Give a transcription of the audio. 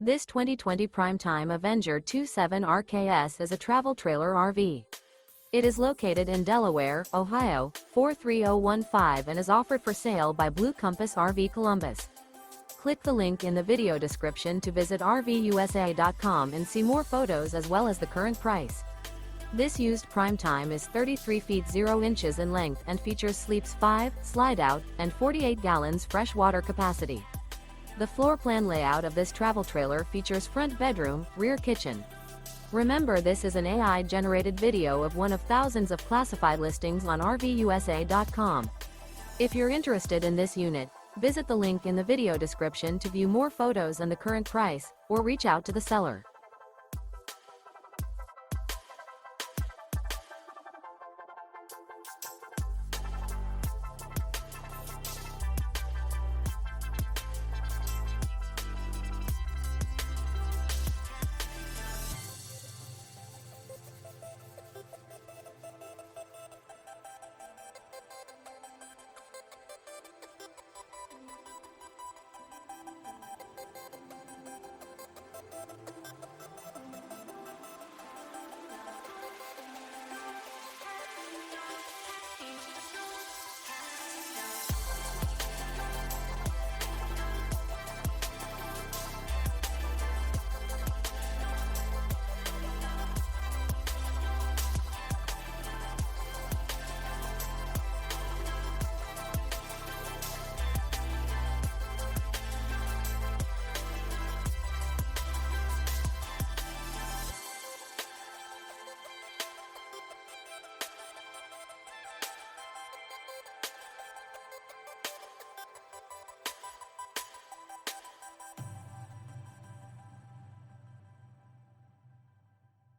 This 2020 Prime Time Avenger 27 RKS is a travel trailer RV. It is located in Delaware, Ohio, 43015 and is offered for sale by Blue Compass RV Columbus. Click the link in the video description to visit RVUSA.com and see more photos as well as the current price. This used Prime Time is 33 feet 0 inches in length and features sleeps 5, slide-out, and 48 gallons fresh water capacity. The floor plan layout of this travel trailer features front bedroom, rear kitchen. Remember, this is an AI-generated video of one of thousands of classified listings on RVUSA.com. If you're interested in this unit, visit the link in the video description to view more photos and the current price, or reach out to the seller.